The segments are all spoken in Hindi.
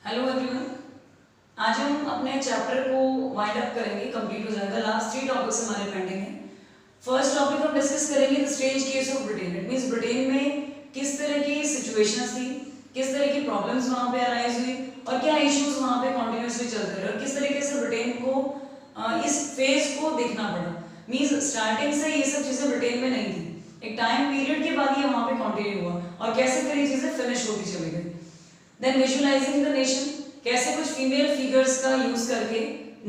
हेलो एवरीवन, आज हम अपने चैप्टर को वाइंड अप करेंगे, कंप्लीट हो जाएगा। लास्ट 3 टॉपिक्स हमारे पेंडिंग हैं। फर्स्ट टॉपिक हम डिस्कस करेंगे the strange case of Britain. It means Britain में किस तरह की सिचुएशंस थी, किस तरह की प्रॉब्लम्स वहाँ पे अराइज हुई और क्या इश्यूज वहाँ पे कॉन्टिन्यूसली चलते रहे और किस तरीके से ब्रिटेन को इस फेज को देखना पड़ा। मींस स्टार्टिंग से ये सब चीज़ें ब्रिटेन में नहीं थी, एक टाइम पीरियड के बाद ये वहाँ पे कंटिन्यू हुआ और कैसे फिर ये चीज़ें फिनिश होती चली गई। देन विजुअलाइजिंग द नेशन, कैसे कुछ फीमेल फिगर्स का यूज करके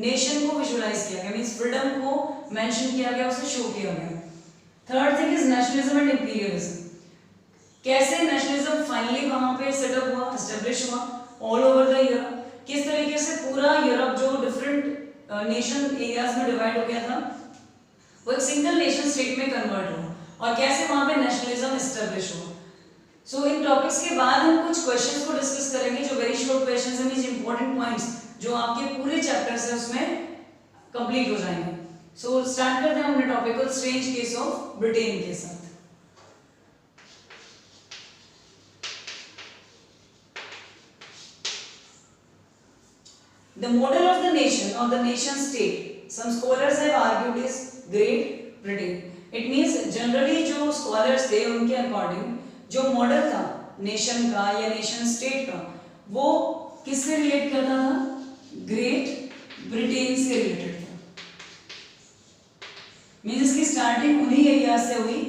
नेशन को विजुअलाइज किया गया, मींस फ्रीडम को मेंशन किया गया, उसे शो किया गया। Third thing is nationalism and imperialism, कैसे नेशनलिज्म फाइनली वहां पे सेटअप हुआ, एस्टेब्लिश हुआ ऑल ओवर द यूरोप। किस तरीके से पूरा यूरोप जो डिफरेंट नेशन एरियाज में डिवाइड हो गया था वो एक सिंगल नेशन स्टेट में कन्वर्ट हुआ और कैसे वहां पे नेशनलिज्म एस्टेब्लिश हुआ। सो इन टॉपिक्स के बाद हम कुछ क्वेश्चंस को डिस्कस करेंगे जो वेरी शॉर्ट क्वेश्चंस हैं, मींस इंपॉर्टेंट पॉइंट्स जो आपके पूरे चैप्टर से उसमें कंप्लीट हो जाएंगे। सो स्टार्ट करते हैं अपने टॉपिक को स्ट्रेंज केस ऑफ ब्रिटेन के साथ। The model of the nation or the nation state, some scholars have argued is Great Britain. It means generally जो scholars थे उनके अकॉर्डिंग जो मॉडल था नेशन का या नेशन स्टेट का वो किससे रिलेट करता था, ग्रेट ब्रिटेन से रिलेटेड था। मींस इसकी स्टार्टिंग उन्हीं एरिया से हुई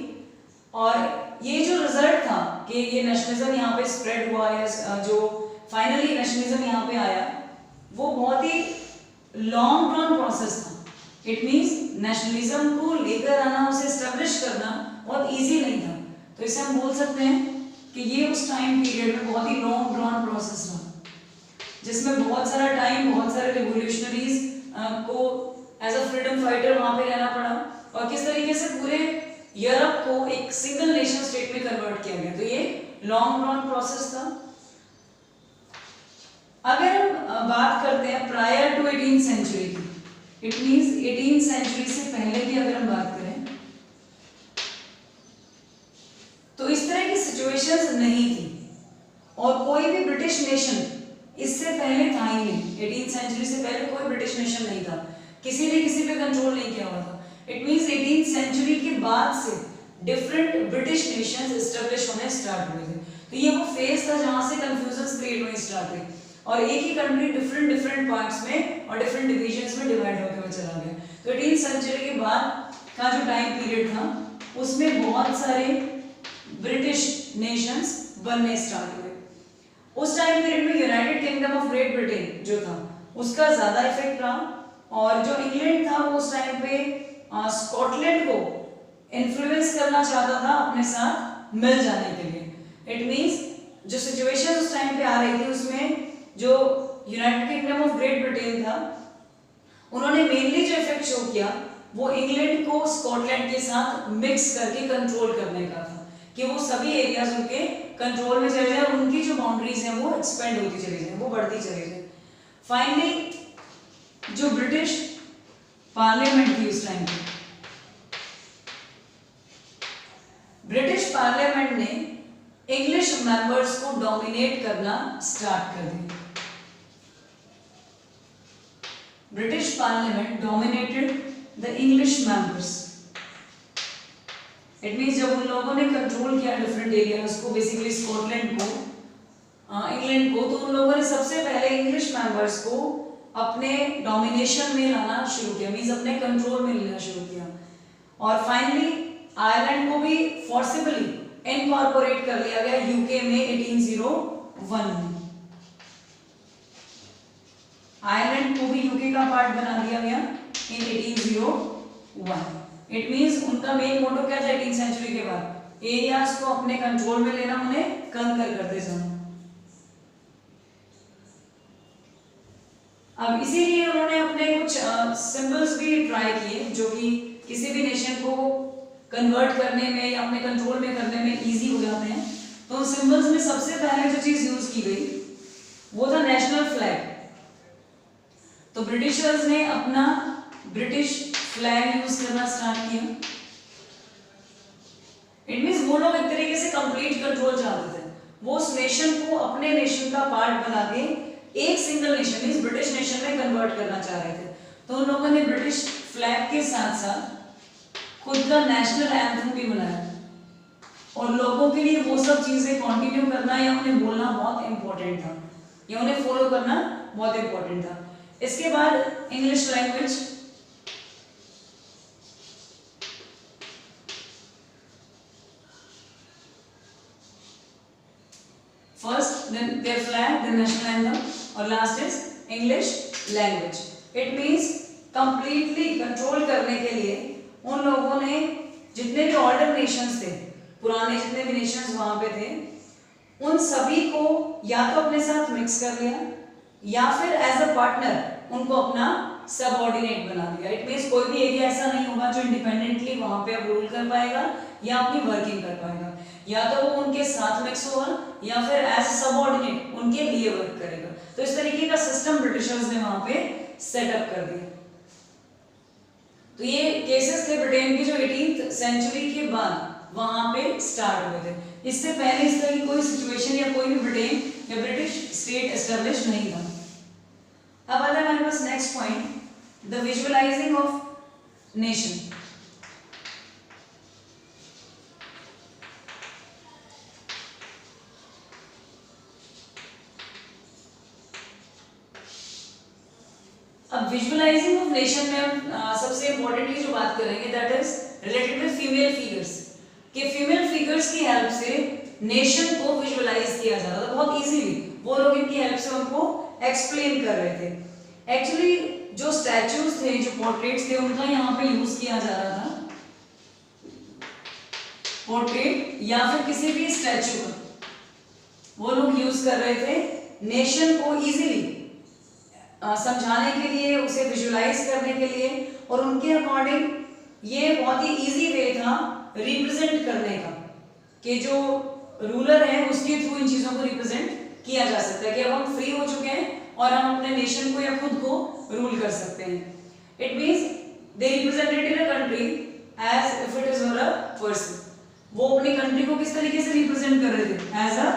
और ये जो रिजल्ट था कि ये नेशनलिज्म यहाँ पे स्प्रेड हुआ या जो फाइनली नेशनलिज्म यहाँ पे आया वो बहुत ही लॉन्ग टर्म प्रोसेस था। इट मींस नेशनलिज्म को लेकर आना, उसे एस्टेब्लिश करना बहुत इजी नहीं था। तो इसे हम बोल सकते हैं कि ये उस टाइम पीरियड में बहुत ही लॉन्ग ड्रॉन प्रोसेस रहा जिसमें बहुत सारा टाइम, बहुत सारे रिवोल्यूशनरीज को एज अ फ्रीडम फाइटर वहां पे रहना पड़ा और किस तरीके से पूरे यूरोप को एक सिंगल नेशन स्टेट में कन्वर्ट किया गया। तो ये लॉन्ग ड्रॉन प्रोसेस था। अगर हम बात करते हैं प्रायर टू 18th सेंचुरी की, इट मींस 18th सेंचुरी से पहले की अगर हम बात करें तो इस तरह की सिचुएशंस नहीं थी और कोई भी ब्रिटिश नेशन इससे पहले था ही नहीं। 18th सेंचुरी से पहले कोई ब्रिटिश नेशन नहीं था, किसी ने किसी पे कंट्रोल नहीं किया हुआ था। इट मींस 18th सेंचुरी के बाद से डिफरेंट ब्रिटिश नेशंस एस्टेब्लिश होने स्टार्ट हुए थे। तो ये वो फेज था जहां से कंफ्यूजन क्रिएट होने स्टार्ट हुई और एक ही कंट्री डिफरेंट पार्ट्स में और डिफरेंट डिवीजन्स में डिवाइड होकर हुए चला गया। तो 18th सेंचुरी के बाद का जो टाइम पीरियड था उसमें बहुत सारे ब्रिटिश नेशंस बनने स्टार्ट हुए। उस टाइम पीरियड में United kingdom of great Britain जो था उसका ज्यादा इफेक्ट रहा और जो इंग्लैंड था वो उस टाइम पे स्कॉटलैंड को इन्फ्लुएंस करना चाहता था अपने साथ मिल जाने के लिए। इट मींस जो सिचुएशन उस टाइम पे आ रही थी उसमें जो United kingdom of great Britain था उन्होंने मेनली जो इफेक्ट शो किया वो इंग्लैंड को स्कॉटलैंड के साथ मिक्स करके कंट्रोल करने का था कि वो सभी एरियाज उनके कंट्रोल में चले जाए, उनकी जो बाउंड्रीज हैं वो एक्सपेंड होती चली जाए, वो बढ़ती चली जाए। फाइनली जो ब्रिटिश पार्लियामेंट थी उस टाइम पे, ब्रिटिश पार्लियामेंट ने इंग्लिश मेंबर्स को डोमिनेट करना स्टार्ट कर दिया। British parliament dominated the English members. It means जब उन लोगों ने कंट्रोल किया डिफरेंट एरियाज को, बेसिकली स्कॉटलैंड को, इंग्लैंड को, तो उन लोगों ने सबसे पहले इंग्लिश मेंबर्स को अपने डोमिनेशन में लाना शुरू किया, मींस अपने कंट्रोल में लेना शुरू किया और फाइनली आयरलैंड को भी फोर्सिबली इनकॉर्पोरेट कर लिया गया यूके में 1801 में। आयरलैंड को भी यूके का पार्ट बना दिया गया इन 1801। इट मींस उनका मेन मोटो क्या था 18th सेंचुरी के बाद, एरियाज को अपने कंट्रोल में लेना, उन्हें कंकर करते जाना। अब इसीलिए उन्होंने अपने कुछ सिंबल्स भी ट्राई किए जो कि किसी भी नेशन को कन्वर्ट करने में या अपने कंट्रोल में करने में इजी हो जाते हैं। तो उन सिंबल्स में सबसे पहले जो चीज यूज की गई वो था नेशनल फ्लैग। तो ब्रिटिशर्स ने अपना ब्रिटिश फ्लैग यूज करना स्टार्ट किया। इट मींस वो लोग एक तरीके से कंप्लीट कंट्रोल चाहते थे, वो उस नेशन को अपने नेशन का पार्ट बना के एक single nation means British nation में कन्वर्ट करना चाह रहे थे। तो उन लोगों ने ब्रिटिश फ्लैग के साथ साथ खुद का नेशनल एंथम भी बनाया और लोगों के लिए वो सब चीजें कंटिन्यू करना या उन्हें बोलना बहुत इंपॉर्टेंट था या उन्हें फॉलो करना बहुत इंपॉर्टेंट था। इसके बाद English language, first then their flag then national anthem और last is English language. It means completely control करने के लिए उन लोगों ने जितने भी ऑल्डर नेशंस थे, पुराने जितने भी नेशंस वहां पे थे, उन सभी को या तो अपने साथ मिक्स कर लिया या फिर एज अ पार्टनर उनको अपना सबऑर्डिनेट बना दिया। इट मींस कोई भी एरिया ऐसा नहीं होगा जो इंडिपेंडेंटली वहां पे अब रूल कर पाएगा या अपनी वर्किंग कर पाएगा, या तो वो उनके साथ मिक्स होगा या फिर एज सबऑर्डिनेट उनके लिए वर्क करेगा। तो इस तरीके का सिस्टम ब्रिटिशर्स ने वहां पे सेटअप कर दिया। तो ये केसेस थे ब्रिटेन के जो 18th सेंचुरी के बाद वहां पे स्टार्ट हुए थे। इससे पहले इस तरह की कोई सिचुएशन या कोई भी ब्रिटेन या ब्रिटिश स्टेट एस्टेब्लिश नहीं था। अब आता है हमारे पास next point, the visualising of nation. अब विजुअलाइजिंग ऑफ नेशन में हम सबसे इंपॉर्टेंटली जो बात करेंगे that is related with female figures, कि फीमेल फिगर्स की हेल्प से नेशन को विजुअलाइज किया जा रहा था बहुत इजीली। वो लोग इनकी हेल्प से उनको एक्सप्लेन कर रहे थे। एक्चुअली जो स्टैच्यूज थे, जो पोर्ट्रेट्स थे, उनका यहाँ पे यूज किया जा रहा था, पोर्ट्रेट या फिर किसी भी स्टैच्यू का वो लोग यूज कर रहे थे नेशन को इजीली समझाने के लिए, उसे विजुअलाइज करने के लिए, और उनके अकॉर्डिंग ये बहुत ही इजी वे था रिप्रेजेंट करने का कि जो रूलर है उसके थ्रू इन चीजों को रिप्रेजेंट किया जा सकता है कि अब हम फ्री हो चुके हैं और हम अपने नेशन को या खुद को रूल कर सकते हैं। It means they represented a country as if it is a person. वो अपनी कंट्री को किस तरीके से रिप्रेजेंट कर रहे थे? As a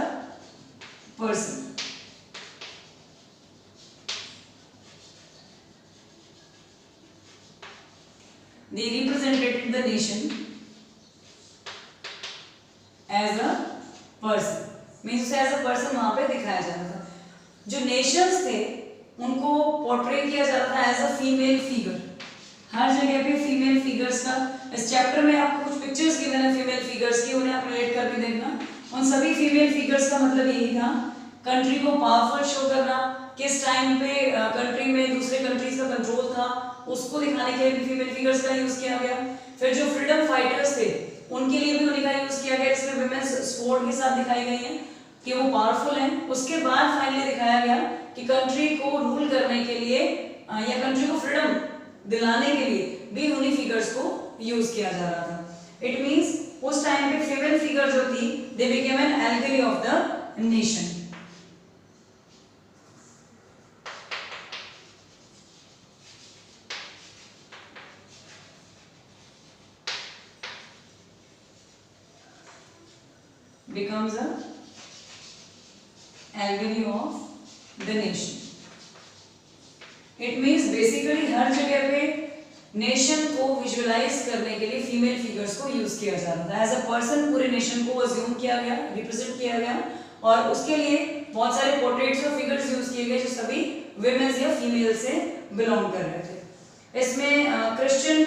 person. They represented the nation as a person, means उसे as a person वहां पे दिखाया जा रहा था। जो nations थे उनको पोर्ट्रे किया जा रहा था एज अ फीमेल फिगर। हर जगह पे फीमेल फिगर्स का, इस चैप्टर में आपको कुछ पिक्चर्स गिवन है फीमेल फिगर्स की, उन्हें आप रिलेट करके देखना। उन सभी फीमेल फिगर्स का मतलब यही था कंट्री को पावरफुल शो करना, किस टाइम पे कंट्री में दूसरे कंट्रीज का कंट्रोल था उसको दिखाने के लिए भी फीमेल फिगर्स का यूज किया गया। फिर जो फ्रीडम फाइटर्स थे उनके लिए भी उन्हीं का यूज किया गया, इसमें विमेन्स स्वॉर्ड के साथ दिखाई गई हैं कि वो पावरफुल हैं। उसके बाद फाइनली दिखाया गया कि कंट्री को रूल करने के लिए या कंट्री को फ्रीडम दिलाने के लिए भी उन्हीं फिगर्स को यूज किया जा रहा था। इट मींस उस टाइम पे फीमेल फिगर जो थी they became an allegory of the nation. becomes a allegory of the nation. It means basically हर जगह पे नेशन को विजुअलाइज करने के लिए फीमेल फिगर्स को यूज किया जा रहा था। एज अ पर्सन पूरे नेशन को अज्यूम किया गया, रिप्रेजेंट किया गया, और उसके लिए बहुत सारे पोर्ट्रेट्स और फिगर्स यूज किए गए जो सभी विमेन्स या फीमेल से बिलोंग कर रहे थे। इसमें क्रिश्चियन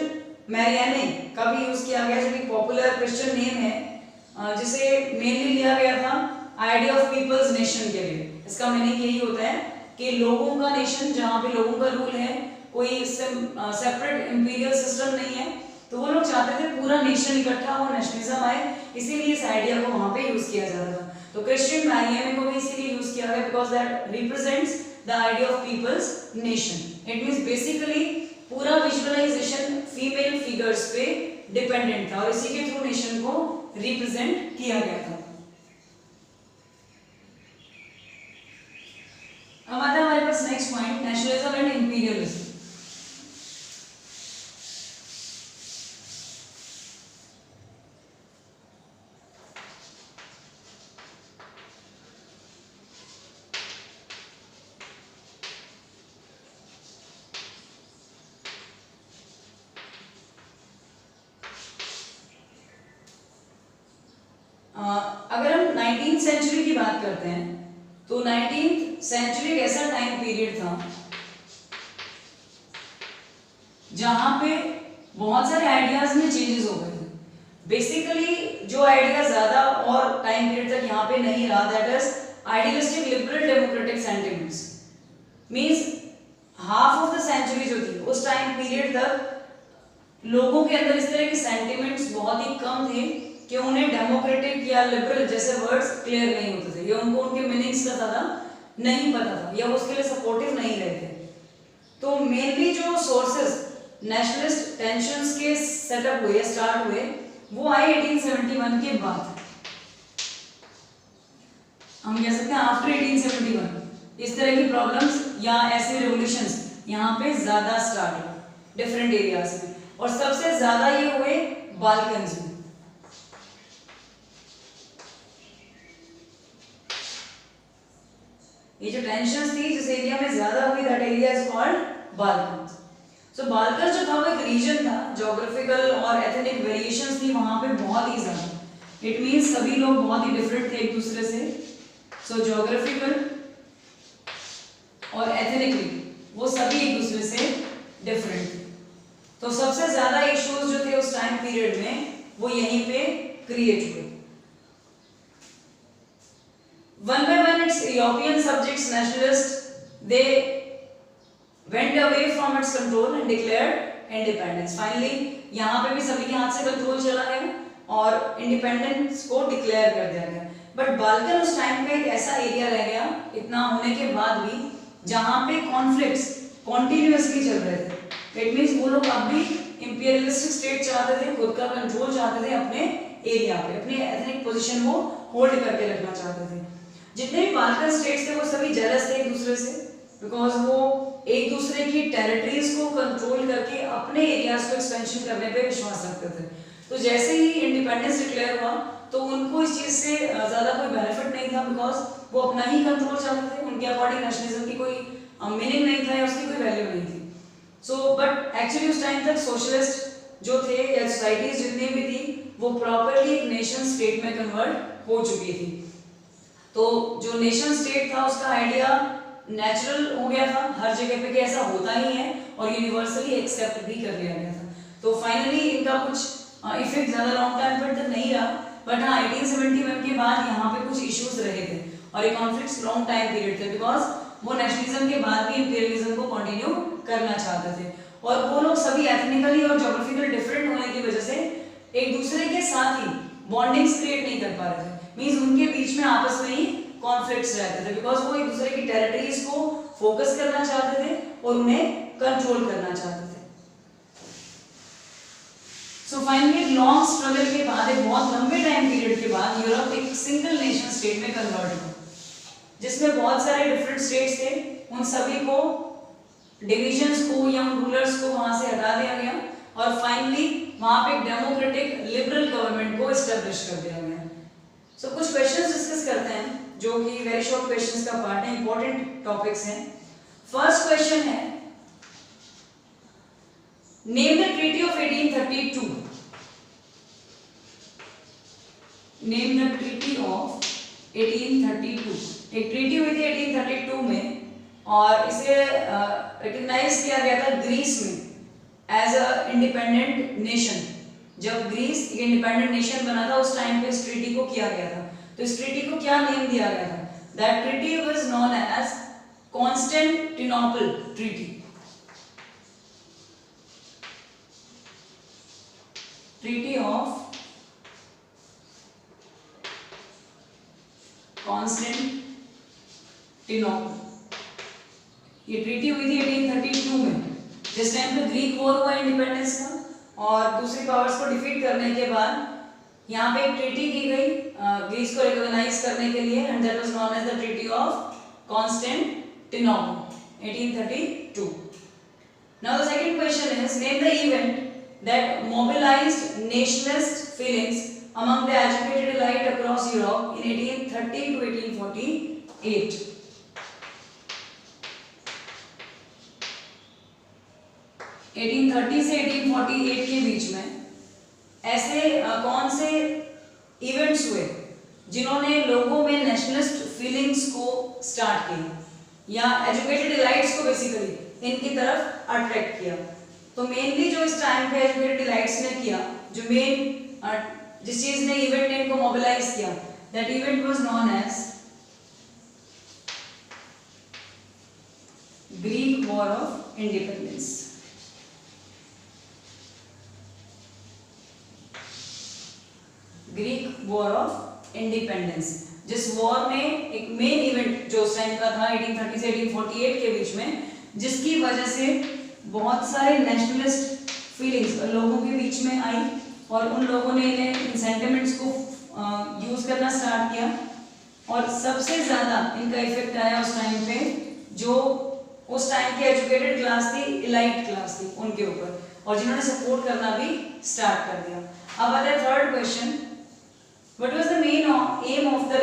मैरियाने का भी यूज किया गया जो कि पॉपुलर क्रिश्चियन नेम है, जिसे मेनली लिया गया था आइडिया ऑफ पीपल्स नेशन के लिए। इसका मीनिंग यही होता है कि लोगों का नेशन, जहाँ पे लोगों का रूल है, कोई सेपरेट इंपीरियल सिस्टम नहीं है। तो वो लोग चाहते थे पूरा नेशन इकट्ठा हो, नेशनलिज्म आए, इसीलिए इस आइडिया को वहां पे यूज किया जा रहा था। तो क्रिश्चियन मैरियाने को भी इसीलिए यूज किया गया because that represents the idea of people's nation. It means basically पूरा विजुअलाइजेशन फीमेल फिगर्स पे डिपेंडेंट था और इसी के थ्रू नेशन को रिप्रेजेंट किया गया था। अब आता है हमारे पास next point, nationalism and imperialism. अगर हम 19th सेंचुरी की बात करते हैं तो 19th सेंचुरी एक ऐसा टाइम पीरियड था जहां पे बहुत सारे आइडियाज में चेंजेस हो गए थे। बेसिकली जो आइडिया ज्यादा और टाइम पीरियड तक यहाँ पे नहीं रहा, that is idealistic liberal democratic sentiments. Means half of the century जो थी उस टाइम पीरियड तक लोगों के अंदर इस तरह के सेंटिमेंट्स बहुत ही कम थे कि उन्हें डेमोक्रेटिक या लिबरल जैसे वर्ड्स क्लियर नहीं होते थे, या उनको उनके मीनिंग्स का ज़्यादा नहीं पता था, या उसके लिए सपोर्टिव नहीं रहे थे। तो मेनली जो सोर्सेस नेशनलिस्ट टेंशंस के सेटअप हुए, स्टार्ट हुए, वो आए 1871 के बाद। हम कह सकते हैं आफ्टर 1871 इस तरह की प्रॉब्लम्स या ऐसे रेवोल्यूशंस यहाँ पे ज्यादा स्टार्ट हुए डिफरेंट एरियाज में, और सबसे ज्यादा ये हुए बाल्कन्स में। ये जो टेंशंस थी जिस एरिया में ज्यादा हुई, that area is called Balkans. So Balkans जो था वो एक रीजन था, ज्योग्राफिकल और एथनिक वेरिएशंस थी वहां पे बहुत ही ज्यादा। इट मींस सभी लोग बहुत ही डिफरेंट थे एक दूसरे से। सो ज्योग्राफिकल और एथनिकली वो सभी एक दूसरे से डिफरेंट थे। तो सबसे ज्यादा इश्यूज जो थे उस टाइम पीरियड में वो यहीं पे क्रिएट हुए। One by one, its European subjects, nationalists, they went away from its control and declared independence. Finally, यहाँ पे भी सभी के हाथ से कंट्रोल चला गया और इंडिपेंडेंस को डिक्लेयर कर दिया गया। बट बाल्कन उस टाइम पे एक ऐसा एरिया रह गया, इतना होने के बाद भी, जहाँ पे कॉन्फ्लिक्ट्स कॉन्टिन्यूअसली चल रहे थे। इट मीन्स वो लोग अब भी इंपीरियलिस्टिक स्टेट चाहते थे, खुद का कंट्रोल चाहते थे अपने एरिया पे, अपने एथनिक पोजीशन को होल्ड करके रखना चाहते थे। जितने भी बाल्कन स्टेट्स थे वो सभी जेलस थे एक दूसरे से, बिकॉज वो एक दूसरे की टेरिटरीज को कंट्रोल करके अपने एरियाज को एक्सपेंशन करने पे विश्वास रखते थे। तो जैसे ही इंडिपेंडेंस डिक्लेयर हुआ तो उनको इस चीज से ज्यादा कोई बेनिफिट नहीं था, बिकॉज वो अपना ही कंट्रोल चाहते थे। उनके अकॉर्डिंग नेशनलिज्म की कोई मीनिंग नहीं था या उसकी कोई वैल्यू नहीं थी। सो बट एक्चुअली उस टाइम तक सोशलिस्ट जो थे या सोसाइटीज जितनी भी थी वो प्रॉपरली एक नेशन स्टेट में कन्वर्ट हो चुकी थी। तो जो नेशन स्टेट था उसका आइडिया नेचुरल हो गया था हर जगह पे कि ऐसा होता ही है, और यूनिवर्सली एक्सेप्ट भी कर लिया गया था। तो फाइनली इनका कुछ इफेक्ट ज्यादा लॉन्ग टाइम पर तक नहीं रहा, बट हाँ 1871 के बाद यहाँ पे कुछ इश्यूज रहे थे और ये कॉन्फ्लिक्ट्स लॉन्ग टाइम पीरियड थे, बिकॉज वो नेशनलिज्म के बाद भी इंपीरियलिज्म को कंटिन्यू करना चाहते थे। और वो लोग सभी एथनिकली और ज्योग्राफिकली डिफरेंट होने की वजह से एक दूसरे के साथ ही बॉन्डिंग्स क्रिएट नहीं कर पा रहे थे। मींस उनके बीच में आपस में ही कॉन्फ्लिक्ट्स रहते थे, बिकॉज वो एक दूसरे की टेरिटरीज को फोकस करना चाहते थे और उन्हें कंट्रोल करना चाहते थे। सो फाइनली लॉन्ग स्ट्रगल के बाद, एक बहुत लंबे टाइम पीरियड के बाद, यूरोप एक सिंगल नेशन स्टेट में कन्वर्ट हुआ, जिसमें बहुत सारे डिफरेंट स्टेट्स थे। उन सभी को, डिविजन्स को या रूलर्स को वहां से हटा दिया गया और फाइनली वहां पे एक डेमोक्रेटिक लिबरल गवर्नमेंट को एस्टेब्लिश कर दिया गया। सो कुछ क्वेश्चंस डिस्कस करते हैं जो कि वेरी शॉर्ट क्वेश्चंस का पार्ट है, इंपॉर्टेंट टॉपिक्स हैं। फर्स्ट क्वेश्चन है, name the treaty of 1832। Name the treaty of 1832। एक ट्रीटी हुई थी 1832 में और इसे रिकॉग्नाइज किया गया था ग्रीस में एज अ इंडिपेंडेंट नेशन। जब ग्रीस एक इंडिपेंडेंट नेशन बना था उस टाइम पे इस ट्रीटी को किया गया था। तो इस ट्रीटी को क्या नेम दिया गया था? That treaty was known as Constantinople treaty. Treaty of Constantinople. ये ट्रीटी हुई थी 1832 में, जिस टाइम पे ग्रीक वॉर हुआ इंडिपेंडेंस का, और दूसरी पावर्स को डिफीट करने के बाद यहाँ पे एक ट्रीटी की गई ग्रीस को रिकॉग्नाइज करने के लिए, and that was known as the treaty of Constantinople 1832। Now the second question is, name the event that mobilised nationalist feelings among the educated elite across Europe in 1830 to 1848। से 1848 के बीच में ऐसे कौन से इवेंट्स हुए जिन्होंने लोगों में नेशनलिस्ट फीलिंग्स को स्टार्ट किया या एजुकेटेड इलाइट्स को बेसिकली इनकी तरफ अट्रैक्ट किया। तो मेनली जो इस टाइम पे एजुकेटेड इलाइट्स ने किया, जो मेन जिस चीज ने इवेंट ने इनको मोबिलाइज किया, that event was known as Greek war of independence. Greek war of independence, जिस वॉर में एक मेन इवेंट जो उस टाइम का था 1830 से 1848 के बीच में, जिसकी वजह से बहुत सारे नेशनलिस्ट फीलिंग्स लोगों के बीच में आई और उन लोगों ने इन्हें इन सेंटिमेंट्स को यूज करना स्टार्ट किया। और सबसे ज्यादा इनका इफेक्ट आया उस टाइम पे जो उस टाइम की एजुकेटेड क्लास थी, इलाइट क्लास थी, उनके ऊपर, और जिन्होंने सपोर्ट करना भी स्टार्ट कर दिया। अब आता है third question, what was the main M of the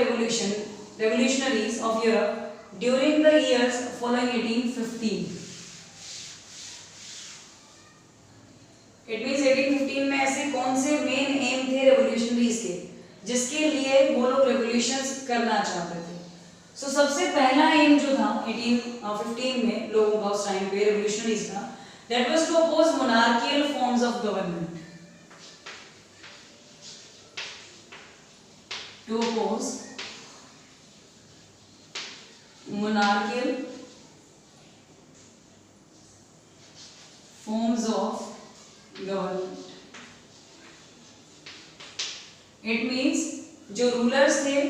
revolutionaries of Europe during the years following 1815? It means 1815 में ऐसे कौन से मेन एम थे रेवोल्यूशनरीज के जिसके लिए वो लोग रेवोल्यूशंस करना चाहते थे। सो सबसे पहला एम जो था 1815 में लोगों का उस टाइम पे रेवोल्यूशनरीज का, that was to oppose monarchical forms of government, to oppose monarchical forms of government. It means जो रूलर्स थे,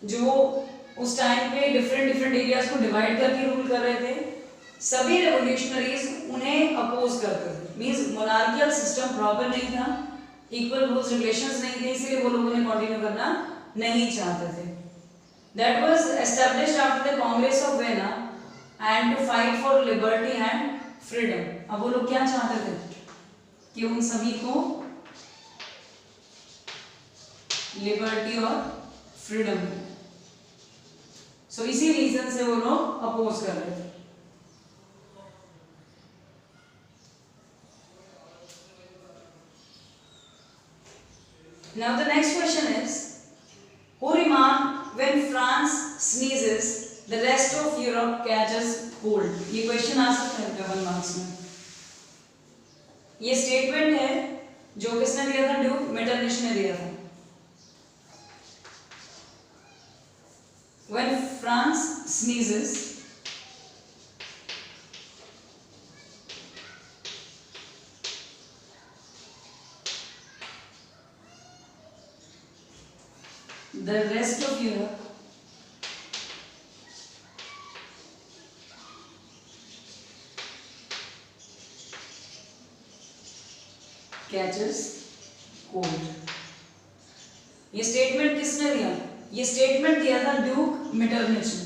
जो उस टाइम पे डिफरेंट एरियाज को डिवाइड करके रूल कर रहे थे, सभी रेवोल्यूशनरीज उन्हें अपोज करते थे। मींस मोनार्कियल सिस्टम प्रॉपर नहीं था, इक्वल रूल्स रेगुलेशंस नहीं थे, इसलिए वो लोग उन्हें कंटिन्यू करना नहीं चाहते थे। That was established after the Congress of Vienna and to fight for liberty and freedom. अब वो लोग क्या चाहते थे कि उन सभी को लिबर्टी और फ्रीडम, सो इसी रीजन से वो लोग अपोज कर रहे थे। Now the next question is, who remarked when France sneezes the rest of Europe catches cold? ये क्वेश्चन आ सकता है 1 मार्क्स में। ये स्टेटमेंट है जो किसने दिया था? ड्यूक मेटरनिच ने दिया था। When France sneezes the rest of Europe catches cold। ये स्टेटमेंट किसने दिया? ये स्टेटमेंट दिया था ड्यूक मेटरनिच ने।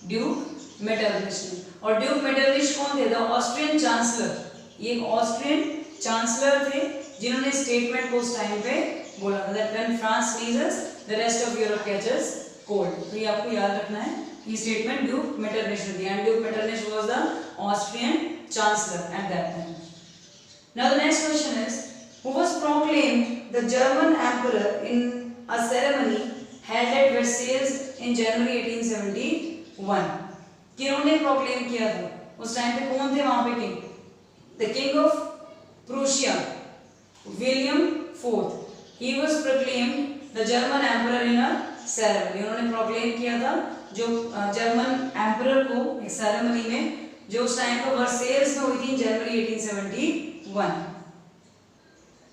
ड्यूक मेटरनिच ने। और ड्यूक मेटरनिच कौन थे? The Austrian chancellor. ये ऑस्ट्रियन चांसलर थे जिन्होंने स्टेटमेंट को उस टाइम पे बोला था, that when France sneezes the rest of Europe catches cold. तो ये आपको याद रखना है, ये स्टेटमेंट ड्यूक मेटरनिच ने दिया, and Duke Metternich was the Austrian chancellor at that time. Now the next question is, who was proclaimed the German emperor in a ceremony held at Versailles in January 1871? किन्होंने proclaim किया था? उस टाइम पे कौन थे वहां पे king? The king of Prussia, William IV. He was proclaimed the German emperor in a ceremony. उन्होंने प्रोक्लेम किया था जो जर्मन एम्परर को एक सेरेमनी में जो उस टाइम पर वर्सेल्स में हुई थी जनवरी 1871।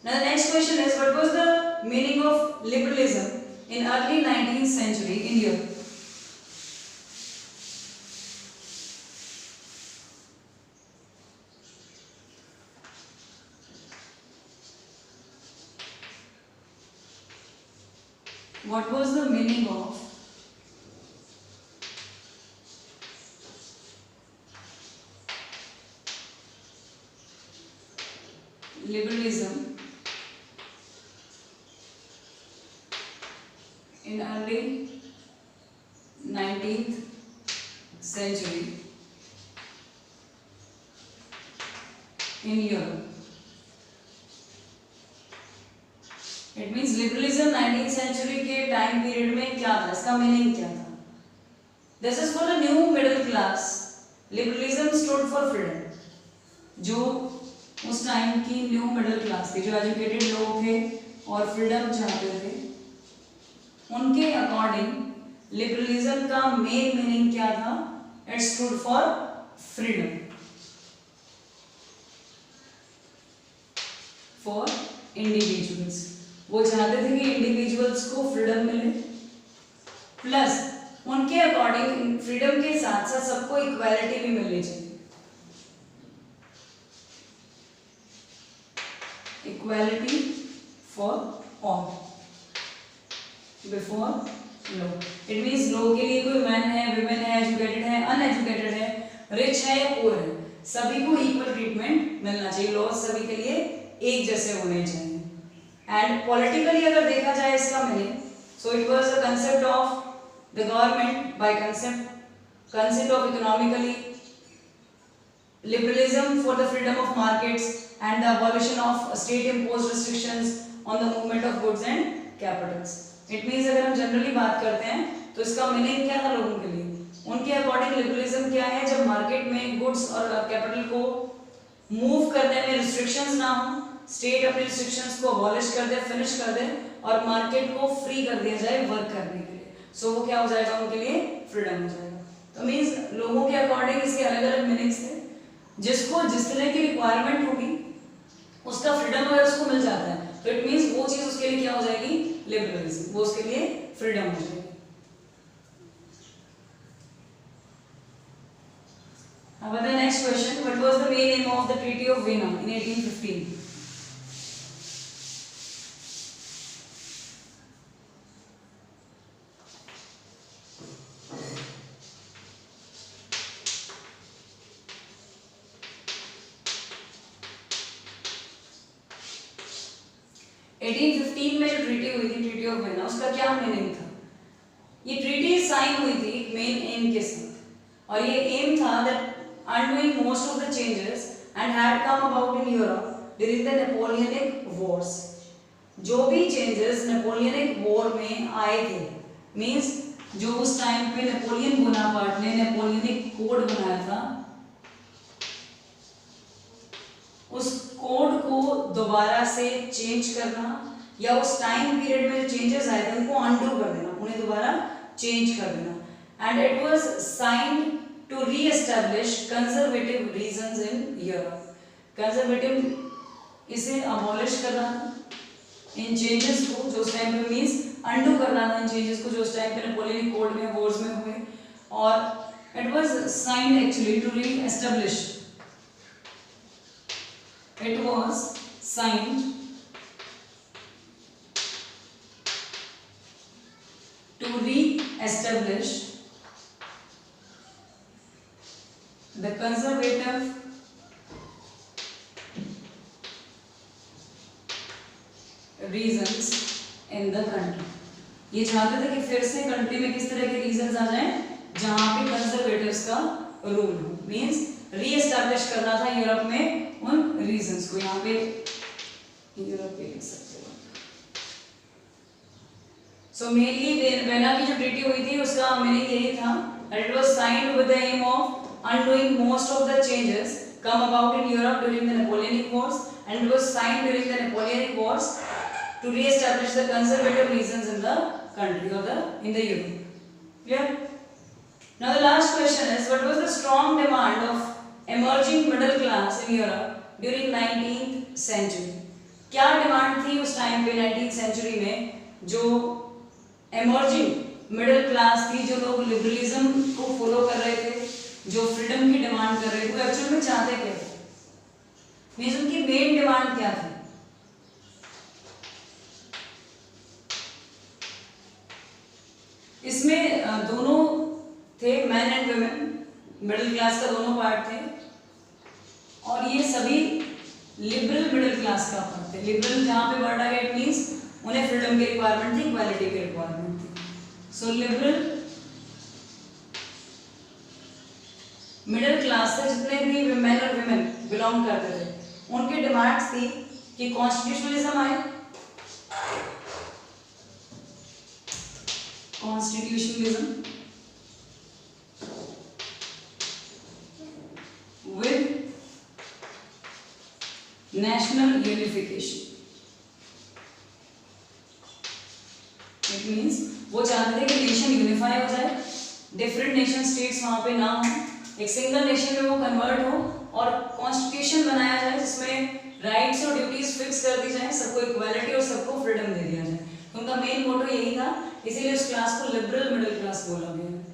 Now the next question is, what was the meaning of liberalism in early 19th century in Europe? What was the meaning of liberalism in early 19th century in Europe. It means liberalism 19th century के टाइम पीरियड में क्या था, इसका मीनिंग क्या था? This is for the new middle class. Liberalism stood for freedom. जो उस टाइम की न्यू मिडिल क्लास थी, जो एजुकेटेड लोग थे और फ्रीडम चाहते थे, उनके अकॉर्डिंग लिबरलिज्म का मेन मीनिंग क्या था? It stood for freedom for individuals. वो चाहते थे कि इंडिविजुअल्स को फ्रीडम मिले, प्लस उनके अकॉर्डिंग फ्रीडम के साथ साथ सबको इक्वालिटी भी मिलनी चाहिए। Equality for all before law. It means law के लिए कोई मैन है, विमेन है, एजुकेटेड है, अनएजुकेटेड है, रिच है या पुअर है, सभी को इक्वल ट्रीटमेंट मिलना चाहिए। लॉ सभी के लिए एक जैसे होने चाहिए। एंड पॉलिटिकली अगर देखा जाए इसका meaning, so it was a concept of the government by concept of economically liberalism for the freedom of markets and the abolition of state imposed restrictions on the movement of goods and capitals. It means अगर हम जनरली बात करते हैं तो इसका मीनिंग क्या था लोगों के लिए? उनके अकॉर्डिंग लिबरलिज्म क्या है? जब मार्केट में गुड्स और कैपिटल को मूव करने में रिस्ट्रिक्शंस ना हो, स्टेट अपने रिस्ट्रिक्शंस को अबॉलिश कर दे, फिनिश कर दे और मार्केट को फ्री कर दिया जाए वर्क करने के लिए। सो वो क्या हो जाएगा? उनके लिए फ्रीडम हो जाएगा। तो मीन्स लोगों के अकॉर्डिंग इसके अलग अलग मीनिंग्स थे। जिसको जिस तरह की रिक्वायरमेंट होगी उसका फ्रीडम अगर उसको मिल जाता है तो इट मीन्स वो चीज उसके लिए क्या हो जाएगी? लिबरलिज्म, वो उसके लिए फ्रीडम हो जाएगी। अब the next question, what was the main aim of the Treaty of Vienna in 1815? में जो ट्रीटी हुई थी, ट्रीटी ऑफ वियना, उसका क्या मीनिंग था? ये ट्रीटी साइन हुई थी मेन एम के साथ और ये एम था that undoing most of the changes and had come about in Europe during the Napoleonic Wars. जो भी चेंजेस नेपोलियनिक वॉर में आए थे, मींस जो उस टाइम पे नेपोलियन बोनापार्ट ने नेपोलियनिक कोड बनाया था, उस कोड को दोबारा से चेंज करना या उस टाइम पीरियड में जो चेंजेस आए थे उनको अनडू कर देना, उन्हें दोबारा चेंज कर देना। And it was signed to reestablish conservative regimes in Europe. Conservative इसे अबॉलिश करना था, इन चेंजेस को जो उस टाइम पे मींस अनडू करना था इन चेंजेस को जो उस टाइम पे नेपोलियनिक कोड में वॉर्स में हुए। और it was signed actually to reestablish, it was signed to re-establish the conservative reasons in the country। ये चाहते थे कि फिर से कंट्री में किस तरह के रीजंस आ जाएं जहां पे कंजर्वेटिव्स का रूल हो, मींस री-एस्टैब्लिश करना था यूरोप में उन रीजंस को। यहाँ पे यूरोप पे लिख सकते हो। सो मेनली वेना की जो ट्रीटी हुई थी उसका मीनिंग यही था, it was signed with the aim of undoing most of the changes come about in Europe during the Napoleonic wars and it was signed during the Napoleonic wars to reestablish the conservative regimes in the country और in the Europe. Clear? Now the last question is, what was the strong demand of emerging middle class in Europe during 19th century? क्या डिमांड थी उस टाइम पे 19th सेंचुरी में जो emerging मिडिल क्लास थी, जो लोग लिबरलिज्म को फॉलो कर रहे थे, जो फ्रीडम की डिमांड कर रहे थे, वो एक्चुअल में चाहते क्या थे? मींस उनकी मेन डिमांड क्या थी? इसमें दोनों थे, man and women, middle class का दोनों पार्ट थे और ये सभी लिबरल मिडिल क्लास का पार्ट थे। लिबरल जहां पे वर्ड आ गया, इट मींस उन्हें फ्रीडम की रिक्वायरमेंट थी, इक्वालिटी की रिक्वायरमेंट थी। सो लिबरल मिडिल क्लास से जितने भी मैन और वुमेन बिलोंग करते थे उनकी डिमांड्स थी कि कॉन्स्टिट्यूशनलिज्म आए, constitutionalism with national unification. It means वो चाहते थे कि नेशन यूनिफाई हो जाए, डिफरेंट नेशन स्टेट्स वहां पे ना हो, एक सिंगल नेशन में वो कन्वर्ट हो और कॉन्स्टिट्यूशन बनाया जाए जिसमें राइट्स और ड्यूटीज फिक्स कर दी जाए, सबको इक्वालिटी और सबको फ्रीडम दे दिया जाए। उनका मेन मोटो यही था, इसीलिए उस क्लास को लिबरल मिडिल क्लास बोला गया है।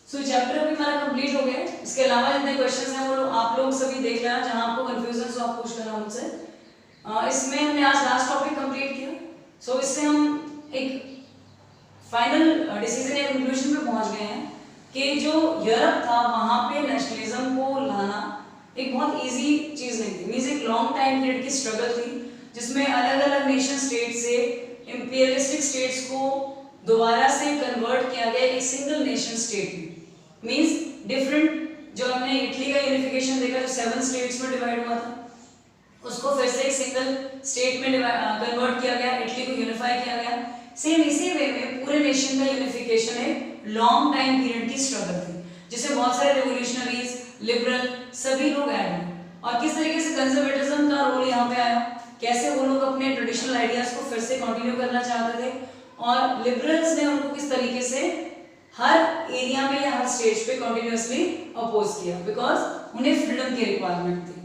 सो चैप्टर अभी हमारा कंप्लीट हो गया। इसके अलावा जितने क्वेश्चंस हैं वो आप लोग सभी देख लेना, जहां आपको कंफ्यूजन हो आप पूछ लेना मुझसे। इसमें हमने आज लास्ट टॉपिक कंप्लीट किया। सो इससे हम एक फाइनल डिसीजन या कंक्लूजन पे पहुंच गए हैं कि जो यूरोप था वहां पे नेशनलिज्म को लाना एक बहुत इजी चीज नहीं थी। मींस एक लॉन्ग टाइम पीरियड की स्ट्रगल थी जिसमें अलग अलग नेशन स्टेट से इंपीरियलिस्टिक स्टेट्स को दोबारा से कन्वर्ट किया गया एक सिंगल नेशन स्टेट में। मींस डिफरेंट, जो हमने इटली का यूनिफिकेशन देखा जो 7 स्टेट्स में डिवाइड हुआ था, उसको फिर से एक सिंगल स्टेट में कन्वर्ट किया गया, इटली को यूनिफाई किया गया। सेम इसी वे में पूरे नेशन का यूनिफिकेशन एक लॉन्ग टाइम पीरियड की स्ट्रगल थी जिसमें बहुत सारे रिवोल्यूशनरीज, लिबरल सभी लोग ऐड हुए। और किस तरीके से कंजर्वेटिज्म का रोल यहाँ पे आया, कैसे वो लोग अपने ट्रेडिशनल आइडियाज को फिर से कंटिन्यू करना चाहते थे और लिबरल्स ने उनको किस तरीके से हर एरिया में या हर स्टेज पे कंटिन्यूअसली अपोज किया, बिकॉज उन्हें फ्रीडम की रिक्वायरमेंट थी।